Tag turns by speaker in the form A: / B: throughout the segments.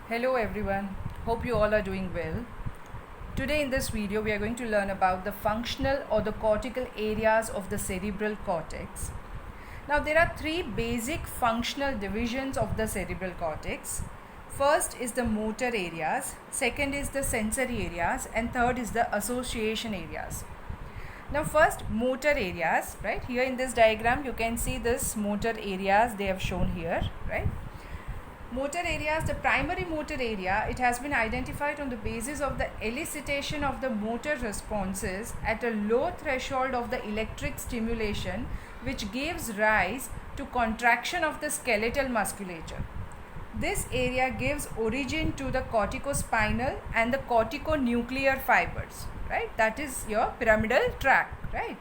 A: Hello everyone, hope you all are doing well. Today in this video we are going to learn about the functional or the cortical areas of the cerebral cortex. Now there are three basic functional divisions of the cerebral cortex. First is the motor areas, second is the sensory areas, and third is the association areas. Now first motor areas, right? Here in this diagram you can see this motor areas they have shown here, right? Motor areas, the primary motor area, it has been identified on the basis of the elicitation of the motor responses at a low threshold of the electric stimulation, which gives rise to contraction of the skeletal musculature. This area gives origin to the corticospinal and the corticonuclear fibers, right? That is your pyramidal tract, right?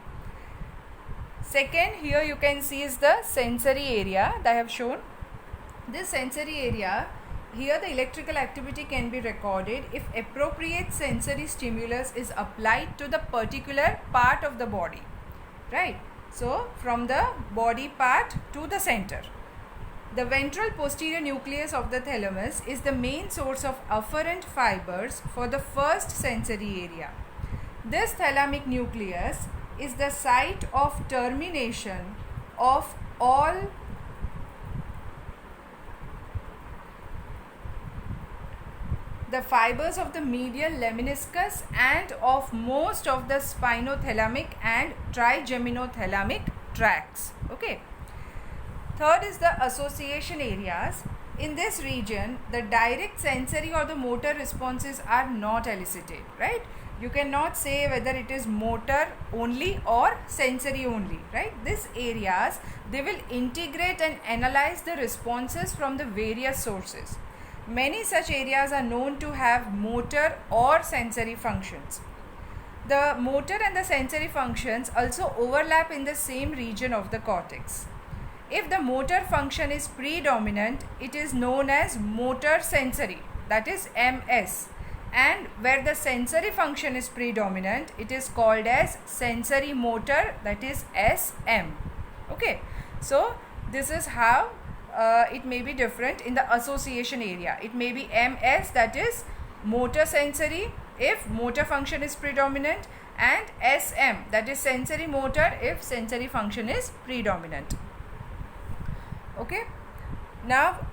A: Second, here you can see is the sensory area that I have shown. This sensory area, here the electrical activity can be recorded if appropriate sensory stimulus is applied to the particular part of the body, right? So from the body part to the center. The ventral posterior nucleus of the thalamus is the main source of afferent fibers for the first sensory area. This thalamic nucleus is the site of termination of all the fibers of the medial lemniscus and of most of the spinothalamic and trigeminothalamic tracts. Okay. Third is the association areas. In this region, the direct sensory or the motor responses are not elicited, right? You cannot say whether it is motor only or sensory only, right? These areas, they will integrate and analyze the responses from the various sources. Many such areas are known to have motor or sensory functions. The motor and the sensory functions also overlap in the same region of the cortex. If the motor function is predominant, it is known as motor sensory, that is MS. And where the sensory function is predominant, it is called as sensory motor, that is SM. Okay, so this is how it may be different in the association area. It may be MS, that is motor sensory, if motor function is predominant, and SM, that is sensory motor, if sensory function is predominant. Okay, now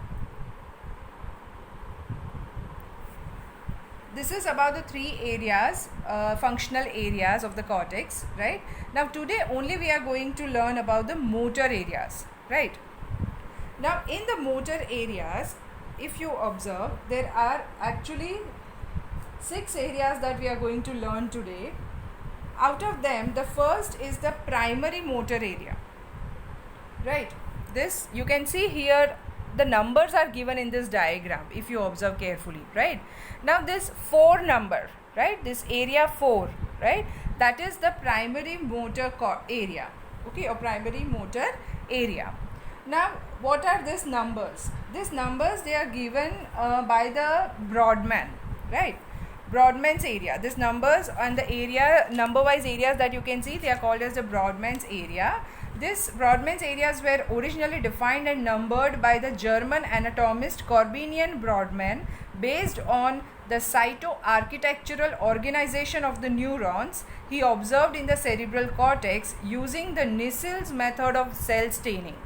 A: this is about the three areas, functional areas of the cortex, right? Now today only we are going to learn about the motor areas, right? Now in the motor areas, if you observe, there are actually 6 areas that we are going to learn today. Out of them, the first is the primary motor area, right? This you can see here, the numbers are given in this diagram if you observe carefully, right? Now this 4 number, right? This area 4, right? That is the primary motor area, okay, or primary motor area. Now what are these numbers? These numbers, they are given by the Brodmann, right? Brodmann's area. These numbers and the area, number wise areas that you can see, they are called as the Brodmann's area. This Brodmann's areas were originally defined and numbered by the German anatomist Corbinian Brodmann based on the cytoarchitectural organization of the neurons he observed in the cerebral cortex using the Nissel's method of cell staining.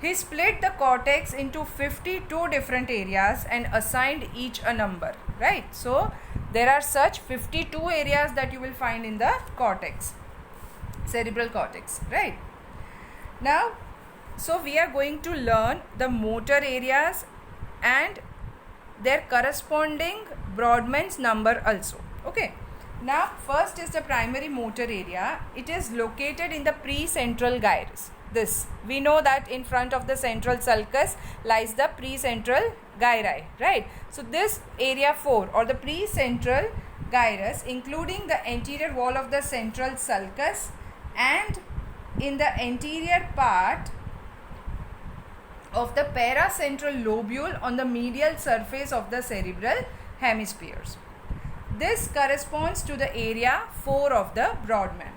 A: He split the cortex into 52 different areas and assigned each a number, right? So there are such 52 areas that you will find in the cortex, cerebral cortex, right? Now, so we are going to learn the motor areas and their corresponding Brodmann's number also, okay? Now first is the primary motor area. It is located in the precentral gyrus. This, we know that in front of the central sulcus lies the precentral gyri, right? So this area 4 or the precentral gyrus, including the anterior wall of the central sulcus and in the anterior part of the paracentral lobule on the medial surface of the cerebral hemispheres. This corresponds to the area 4 of the Brodmann.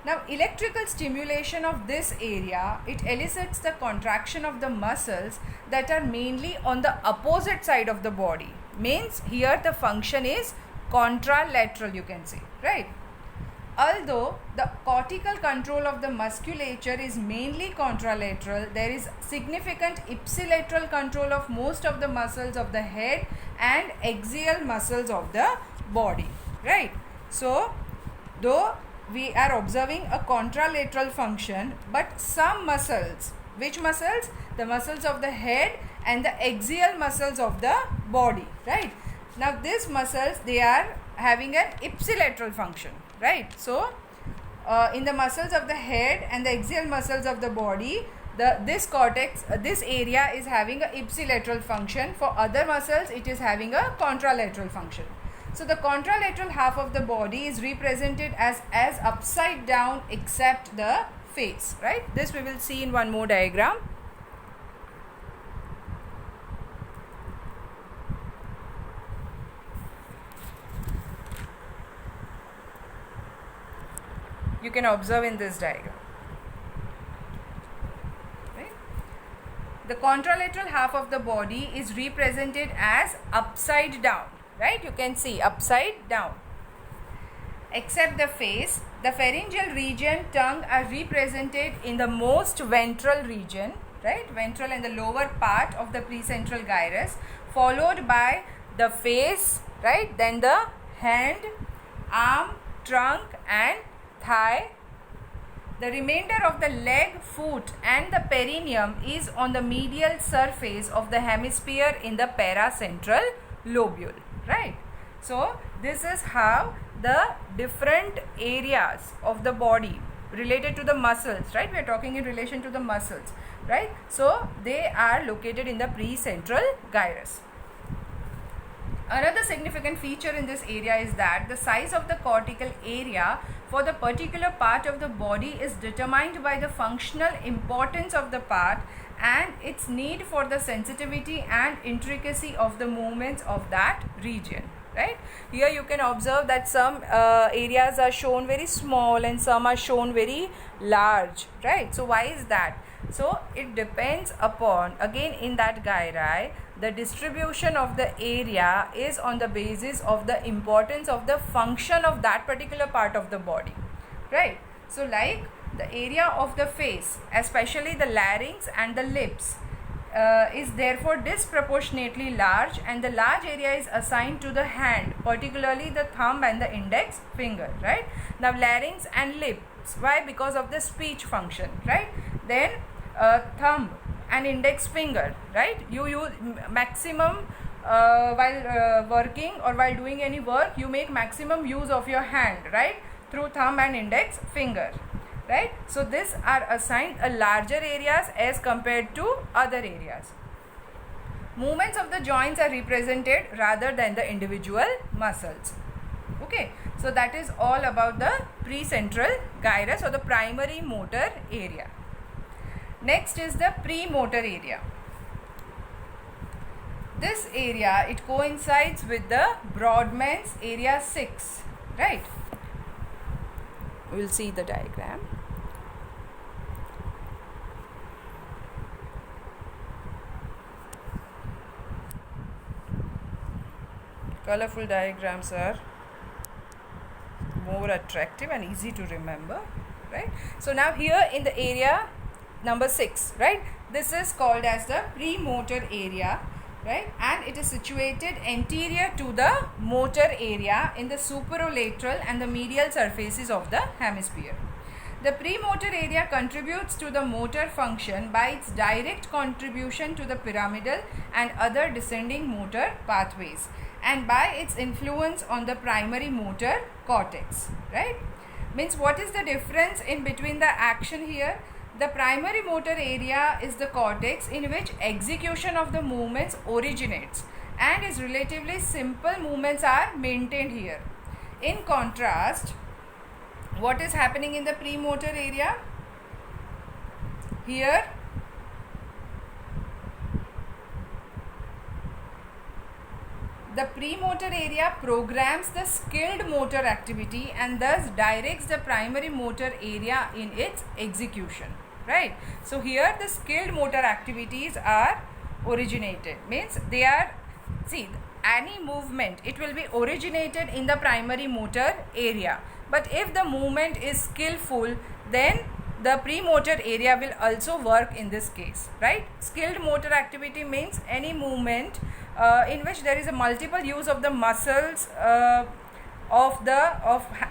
A: Now, electrical stimulation of this area, it elicits the contraction of the muscles that are mainly on the opposite side of the body. Means here the function is contralateral, you can say, right? Although the cortical control of the musculature is mainly contralateral, there is significant ipsilateral control of most of the muscles of the head and axial muscles of the body, right? So, though we are observing a contralateral function, but some muscles, which muscles? The muscles of the head and the axial muscles of the body, right? Now these muscles, they are having an ipsilateral function, right? So in the muscles of the head and the axial muscles of the body, this cortex, this area is having a ipsilateral function. For other muscles, it is having a contralateral function. So the contralateral half of the body is represented as upside down except the face, right? This we will see in one more diagram. You can observe in this diagram. Right? The contralateral half of the body is represented as upside down. Right, you can see upside down. Except the face, the pharyngeal region, tongue are represented in the most ventral region, right? Ventral and the lower part of the precentral gyrus, followed by the face, right? Then the hand, arm, trunk and thigh. The remainder of the leg, foot and the perineum is on the medial surface of the hemisphere in the paracentral lobule. Right. So this is how the different areas of the body related to the muscles, right? We are talking in relation to the muscles, right? So they are located in the precentral gyrus. Another significant feature in this area is that the size of the cortical area for the particular part of the body is determined by the functional importance of the part and its need for the sensitivity and intricacy of the movements of that region, right? Here you can observe that some areas are shown very small and some are shown very large, right? So why is that? So it depends upon, again in that gyri, the distribution of the area is on the basis of the importance of the function of that particular part of the body, right? So like the area of the face, especially the larynx and the lips, is therefore disproportionately large, and the large area is assigned to the hand, particularly the thumb and the index finger, right? Now larynx and lips, why? Because of the speech function, right? Then thumb and index finger, right? You use maximum while working or while doing any work, you make maximum use of your hand, right? Through thumb and index finger, right? So these are assigned a larger areas as compared to other areas. Movements of the joints are represented rather than the individual muscles. Okay, so that is all about the precentral gyrus or the primary motor area. Next is the premotor area. This area, it coincides with the Brodmann's area 6, right? We will see the diagram. Colorful diagrams are more attractive and easy to remember, right? So now here in the area number 6, right? This is called as the premotor area, right? And it is situated anterior to the motor area in the superolateral and the medial surfaces of the hemisphere. The premotor area contributes to the motor function by its direct contribution to the pyramidal and other descending motor pathways, and by its influence on the primary motor cortex, right? Means what is the difference in between the action here? The primary motor area is the cortex in which execution of the movements originates, and its relatively simple movements are maintained here. In contrast, what is happening in the premotor area? Here, The premotor area programs the skilled motor activity and thus directs the primary motor area in its execution, right? So here the skilled motor activities are originated, means they are, see, any movement, it will be originated in the primary motor area, but if the movement is skillful, then the premotor area will also work in this case, right? Skilled motor activity means any movement in which there is a multiple use of the muscles of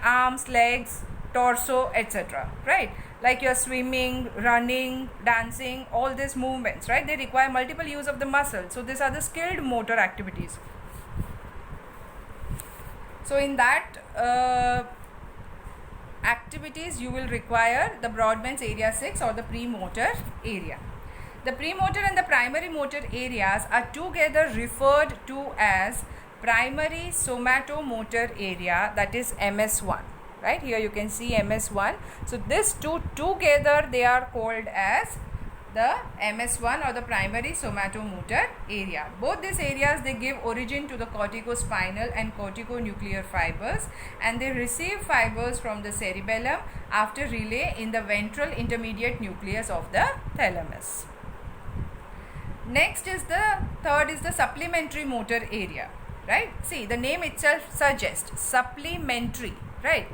A: arms, legs, torso, etc., right? Like you're swimming, running, dancing, all these movements, right? They require multiple use of the muscles. So these are the skilled motor activities. So in that activities you will require the Brodmann's area 6 or the premotor area. The premotor and the primary motor areas are together referred to as primary somatomotor area, that is MS1, right? Here you can see MS1. So these two together they are called as the MS1 or the primary somatomotor area. Both these areas, they give origin to the corticospinal and corticonuclear fibers, and they receive fibers from the cerebellum after relay in the ventral intermediate nucleus of the thalamus. Next is the third is the supplementary motor area, right? See, the name itself suggests supplementary, right?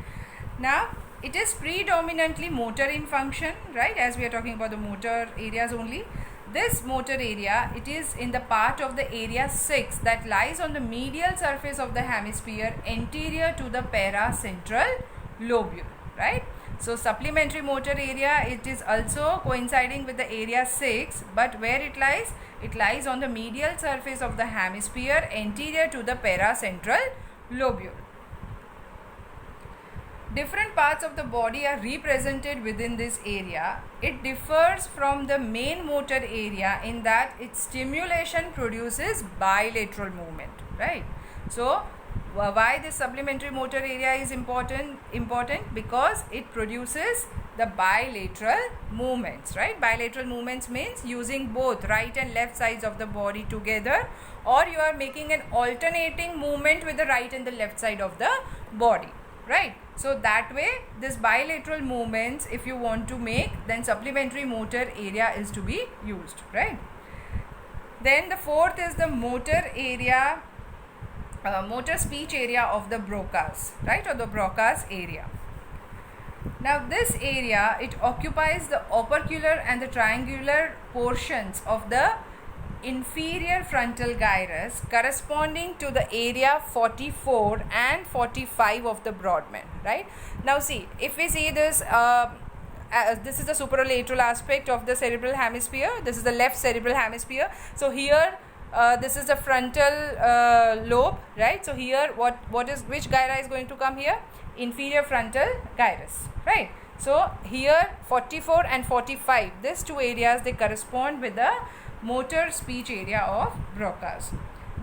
A: Now it is predominantly motor in function, right? As we are talking about the motor areas only. This motor area, it is in the part of the area 6 that lies on the medial surface of the hemisphere anterior to the paracentral lobule, right? So supplementary motor area, it is also coinciding with the area 6, but where it lies? It lies on the medial surface of the hemisphere anterior to the paracentral lobule. Different parts of the body are represented within this area. It differs from the main motor area in that its stimulation produces bilateral movement, right? So why this supplementary motor area is important? Because it produces the bilateral movements, right? Bilateral movements means using both right and left sides of the body together, or you are making an alternating movement with the right and the left side of the body, right? So that way this bilateral movements, if you want to make, then supplementary motor area is to be used, right? Then the fourth is the motor area, motor speech area of the Broca's, right, or the Broca's area. Now this area, it occupies the opercular and the triangular portions of the inferior frontal gyrus corresponding to the area 44 and 45 of the Brodmann, right? Now see, if we see this, this is the superolateral aspect of the cerebral hemisphere. This is the left cerebral hemisphere. So here this is the frontal lobe, right? So here which gyra is going to come here? Inferior frontal gyrus, right? So here 44 and 45, these two areas, they correspond with the motor speech area of Broca's.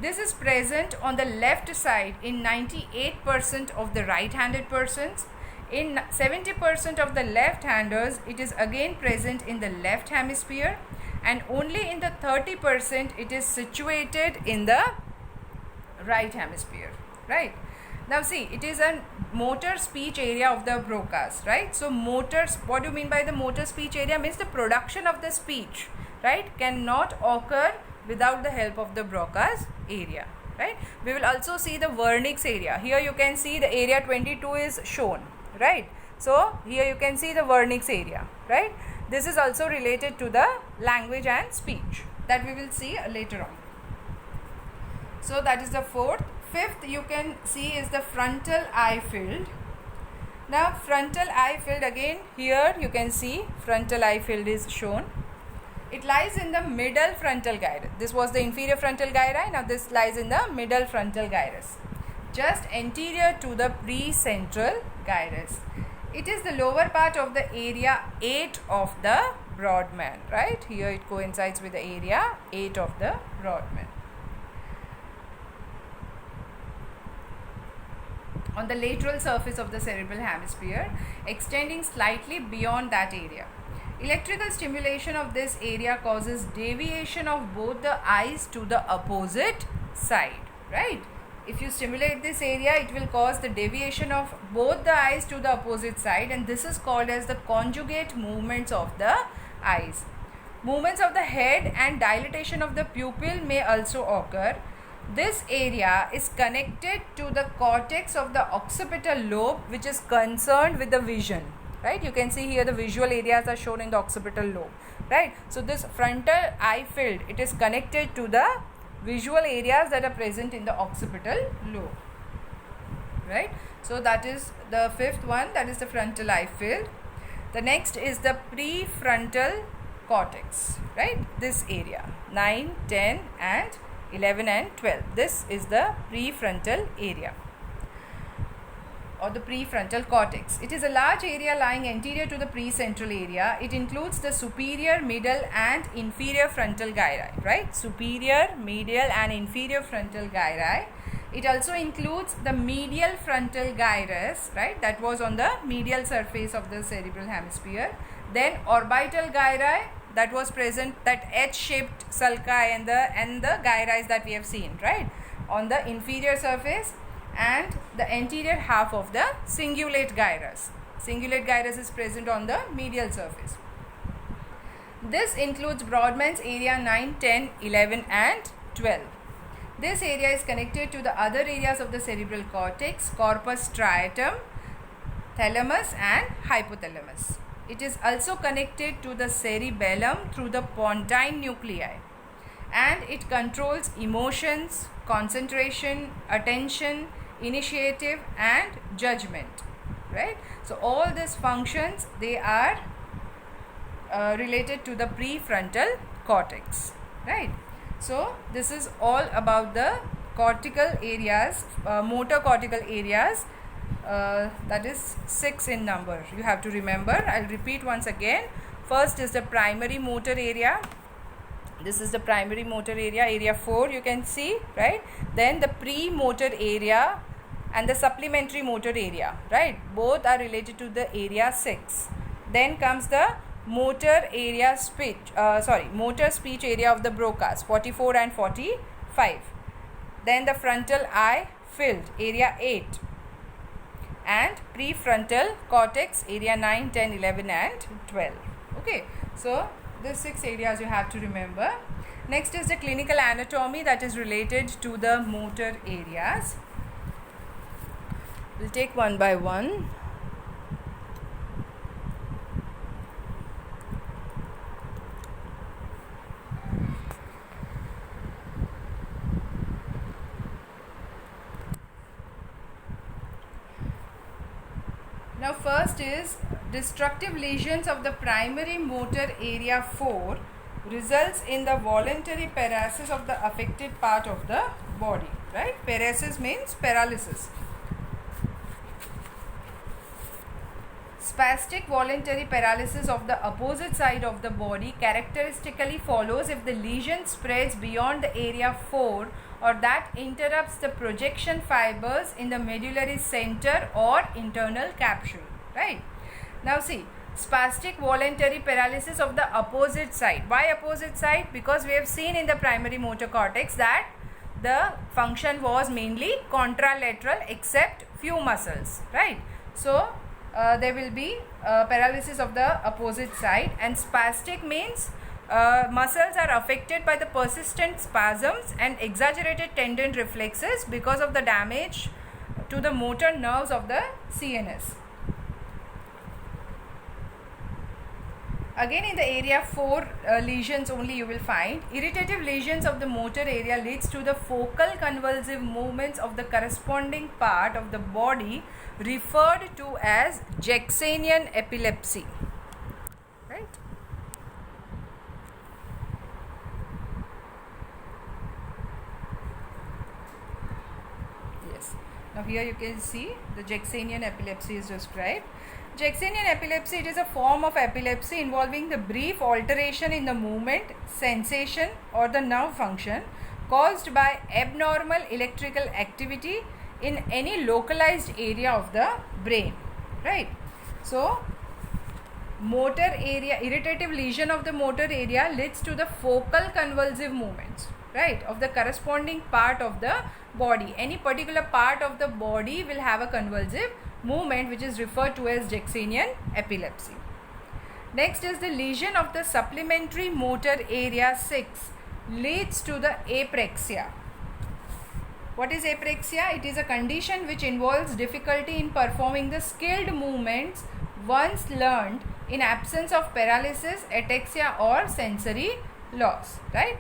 A: This is present on the left side in 98% of the right-handed persons. In 70% of the left-handers, it is again present in the left hemisphere, and only in the 30% it is situated in the right hemisphere, right? Now see, it is a motor speech area of the Broca's, right? So motors, what do you mean by the motor speech area? Means the production of the speech, right, cannot occur without the help of the Broca's area, right? We will also see the Wernicke's area. Here you can see the area 22 is shown, right? So here you can see the Wernicke's area, right? This is also related to the language and speech that we will see later on. So that is the fourth. Fifth, you can see is the frontal eye field. Now frontal eye field, again here you can see frontal eye field is shown. It lies in the middle frontal gyrus. This was the inferior frontal gyri. Now this lies in the middle frontal gyrus, just anterior to the precentral gyrus. It is the lower part of the area 8 of the Brodmann, right? Here it coincides with the area 8 of the Brodmann. On the lateral surface of the cerebral hemisphere, extending slightly beyond that area. Electrical stimulation of this area causes deviation of both the eyes to the opposite side, right? If you stimulate this area, it will cause the deviation of both the eyes to the opposite side, and this is called as the conjugate movements of the eyes. Movements of the head and dilatation of the pupil may also occur. This area is connected to the cortex of the occipital lobe, which is concerned with the vision. Right? You can see here the visual areas are shown in the occipital lobe. Right? So this frontal eye field, it is connected to the visual areas that are present in the occipital lobe. Right? So that is the fifth one, that is the frontal eye field. The next is the prefrontal cortex. Right? This area, 9, 10 and 11 and 12. This is the prefrontal area or the prefrontal cortex. It is a large area lying anterior to the precentral area. It includes the superior, middle and inferior frontal gyri, right? Superior, medial and inferior frontal gyri. It also includes the medial frontal gyrus, right? That was on the medial surface of the cerebral hemisphere. Then orbital gyri, that was present, that H-shaped sulci and the gyri that we have seen, right? On the inferior surface. And the anterior half of the cingulate gyrus. Cingulate gyrus is present on the medial surface. This includes Brodmann's area 9, 10, 11 and 12. This area is connected to the other areas of the cerebral cortex, corpus striatum, thalamus and hypothalamus. It is also connected to the cerebellum through the pontine nuclei, and it controls emotions, concentration, attention, initiative and judgment, right? So all these functions, they are related to the prefrontal cortex, right? So this is all about the cortical areas, motor cortical areas, that is 6 in number. You have to remember. I'll repeat once again. First is the primary motor area. This is the primary motor area, area 4 you can see, right? Then the premotor area and the supplementary motor area, right? Both are related to the area 6. Then comes the motor area speech, motor speech area of the Broca's, 44 and 45. Then the frontal eye field, area 8. And prefrontal cortex, area 9, 10, 11 and 12. Okay, so these 6 areas you have to remember. Next is the clinical anatomy that is related to the motor areas. We'll take one by one. Now first is destructive lesions of the primary motor area 4 results in the voluntary paralysis of the affected part of the body, right? Paralysis means paralysis. Spastic voluntary paralysis of the opposite side of the body characteristically follows if the lesion spreads beyond the area 4 or that interrupts the projection fibers in the medullary center or internal capsule, right? Now see, spastic voluntary paralysis of the opposite side. Why opposite side? Because we have seen in the primary motor cortex that the function was mainly contralateral except few muscles, right? So there will be paralysis of the opposite side, and spastic means muscles are affected by the persistent spasms and exaggerated tendon reflexes because of the damage to the motor nerves of the CNS. Again in the area 4 lesions only you will find irritative lesions of the motor area leads to the focal convulsive movements of the corresponding part of the body referred to as Jacksonian epilepsy, right? Yes. Now here you can see the Jacksonian epilepsy is described. Jacksonian epilepsy, it is a form of epilepsy involving the brief alteration in the movement, sensation or the nerve function caused by abnormal electrical activity in any localized area of the brain, right? So motor area, irritative lesion of the motor area leads to the focal convulsive movements, right, of the corresponding part of the body. Any particular part of the body will have a convulsive movement, which is referred to as Jacksonian epilepsy. Next is the lesion of the supplementary motor area 6 leads to the apraxia. What is apraxia? It is a condition which involves difficulty in performing the skilled movements once learned in absence of paralysis, ataxia or sensory loss, right?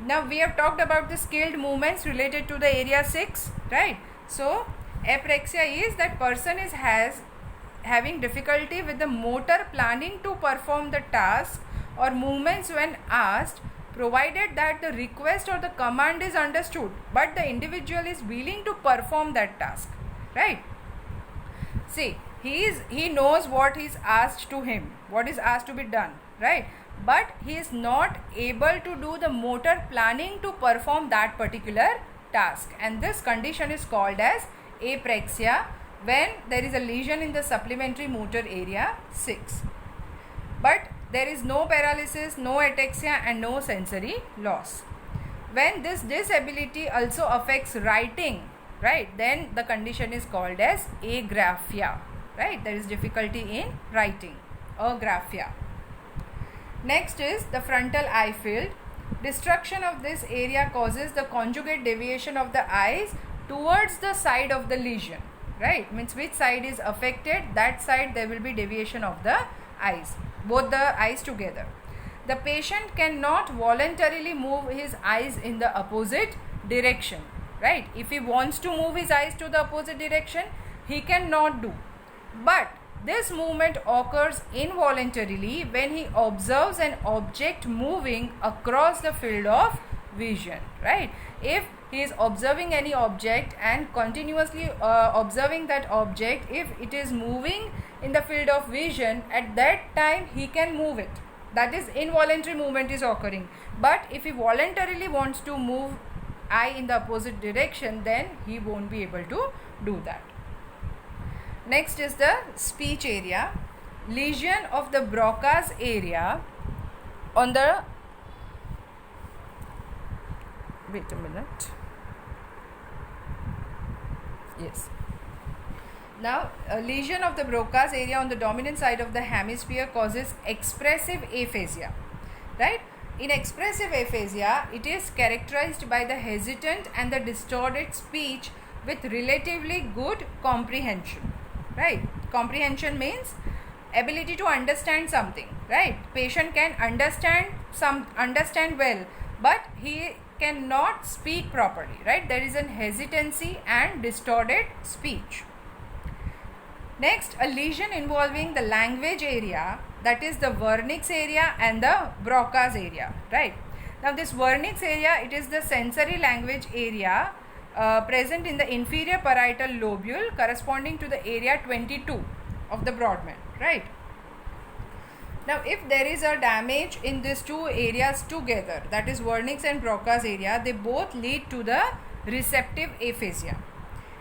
A: Now we have talked about the skilled movements related to the area 6, right? So apraxia is that person has having difficulty with the motor planning to perform the task or movements when asked, provided that the request or the command is understood but the individual is willing to perform that task, right? See, he knows what is asked to him, what is asked to be done, right? But he is not able to do the motor planning to perform that particular task, and this condition is called as apraxia when there is a lesion in the supplementary motor area 6. But there is no paralysis, no ataxia and no sensory loss. When this disability also affects writing, right, then the condition is called as agraphia, right? There is difficulty in writing, agraphia. Next is the frontal eye field. Destruction of this area causes the conjugate deviation of the eyes towards the side of the lesion, right? Means which side is affected, that side there will be deviation of the eyes, both the eyes together. The patient cannot voluntarily move his eyes in the opposite direction, right? If he wants to move his eyes to the opposite direction, he cannot do. But this movement occurs involuntarily when he observes an object moving across the field of vision, right? If he is observing any object and continuously observing that object, if it is moving in the field of vision, at that time he can move it. That is, involuntary movement is occurring. But if he voluntarily wants to move eye in the opposite direction, then he won't be able to do that. Next is the speech area. Lesion of the Broca's area on the, wait a minute, yes. Now, a lesion of the Broca's area on the dominant side of the hemisphere causes expressive aphasia, right? In expressive aphasia, it is characterized by the hesitant and the distorted speech with relatively good comprehension, right? Comprehension means ability to understand something, right? Patient can understand well, but he cannot speak properly, right? There is an hesitancy and distorted speech. Next, a lesion involving the language area, that is the vernix area and the Broca's area, right? Now this vernix area, it is the sensory language area present in the inferior parietal lobule corresponding to the area 22 of the Brodmann, right? Now if there is a damage in these two areas together, that is vernix and Broca's area, they both lead to the receptive aphasia.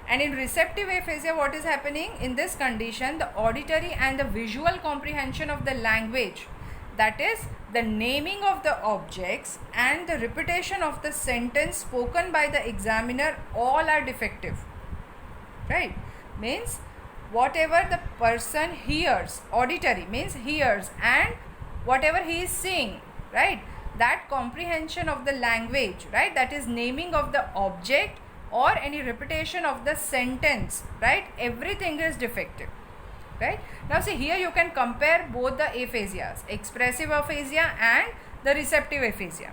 A: And in receptive aphasia, what is happening? In this condition, the auditory and the visual comprehension of the language, that is the naming of the objects and the repetition of the sentence spoken by the examiner, all are defective, right? Means whatever the person hears, auditory means hears, and whatever he is seeing, right, that comprehension of the language, right, that is naming of the object or any repetition of the sentence, right, everything is defective, right? Now see, here you can compare both the aphasias, expressive aphasia and the receptive aphasia.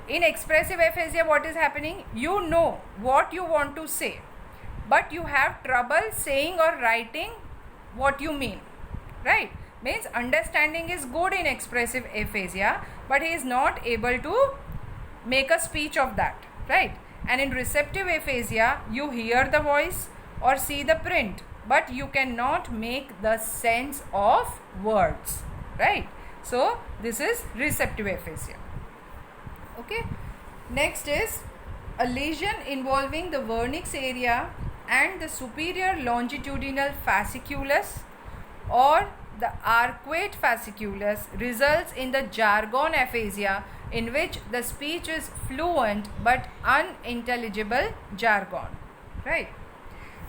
A: In expressive aphasia, what is happening? You know what you want to say, but you have trouble saying or writing what you mean, right? Means understanding is good in expressive aphasia, but he is not able to make a speech of that, right? And in receptive aphasia, you hear the voice or see the print, but you cannot make the sense of words, right? So this is receptive aphasia. Okay. Next is a lesion involving the vernix area and the superior longitudinal fasciculus or the arcuate fasciculus results in the jargon aphasia, in which the speech is fluent but unintelligible jargon. Right.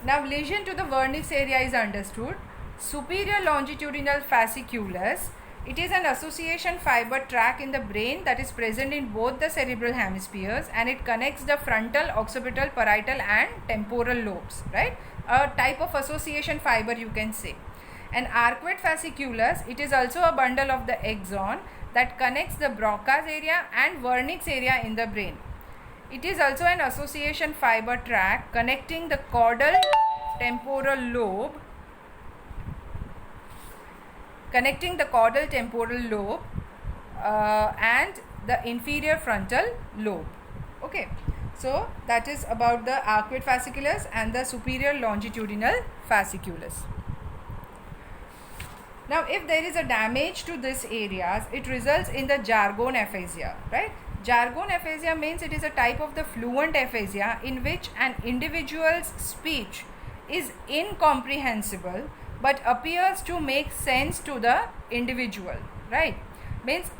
A: Now lesion to the vernix area is understood. Superior longitudinal fasciculus, it is an association fiber tract in the brain that is present in both the cerebral hemispheres, and it connects the frontal, occipital, parietal and temporal lobes, right? A type of association fiber, you can say. An arcuate fasciculus, it is also a bundle of the axon that connects the Broca's area and vernix area in the brain. It is also an association fiber tract connecting the caudal temporal lobe and the inferior frontal lobe. Okay, so that is about the arcuate fasciculus and the superior longitudinal fasciculus. Now if there is a damage to these areas, it results in the jargon aphasia, right? Jargon aphasia means it is a type of the fluent aphasia in which an individual's speech is incomprehensible but appears to make sense to the individual, right? Means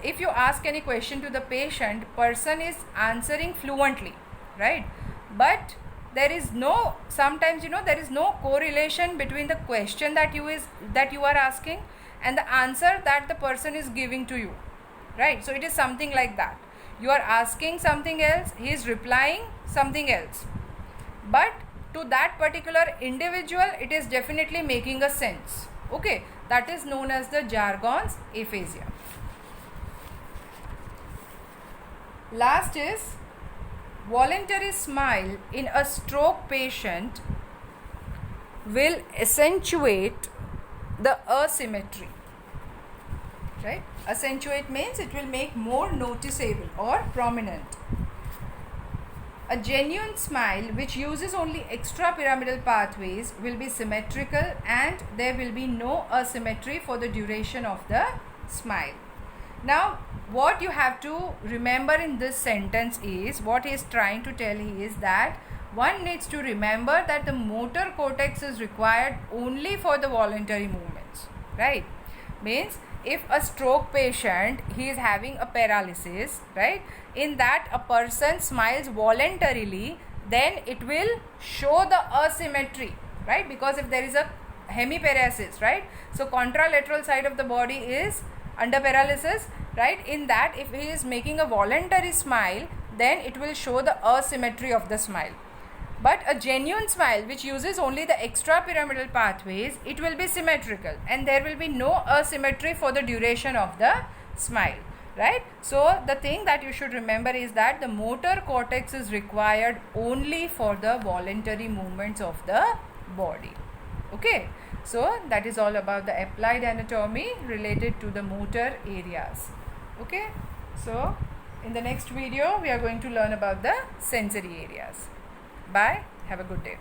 A: if you ask any question to the patient, person is answering fluently, right? But there is no, sometimes there is no correlation between the question that you are asking and the answer that the person is giving to you, right? So it is something like that. You are asking something else, he is replying something else, but to that particular individual it is definitely making a sense. Okay, that is known as the jargon's aphasia. Last is voluntary smile in a stroke patient will accentuate the asymmetry, right? Accentuate means it will make more noticeable or prominent. A genuine smile which uses only extrapyramidal pathways will be symmetrical, and there will be no asymmetry for the duration of the smile. Now what you have to remember in this sentence is, what he is trying to tell is that one needs to remember that the motor cortex is required only for the voluntary movements, right? Means if a stroke patient, he is having a paralysis, right? In that a person smiles voluntarily, then it will show the asymmetry, right? Because if there is a hemiparesis, right? So contralateral side of the body is under paralysis, right? In that if he is making a voluntary smile, then it will show the asymmetry of the smile. But a genuine smile which uses only the extrapyramidal pathways, it will be symmetrical and there will be no asymmetry for the duration of the smile, right? So the thing that you should remember is that the motor cortex is required only for the voluntary movements of the body. Okay, so that is all about the applied anatomy related to the motor areas. Okay, so in the next video we are going to learn about the sensory areas. Bye. Have a good day.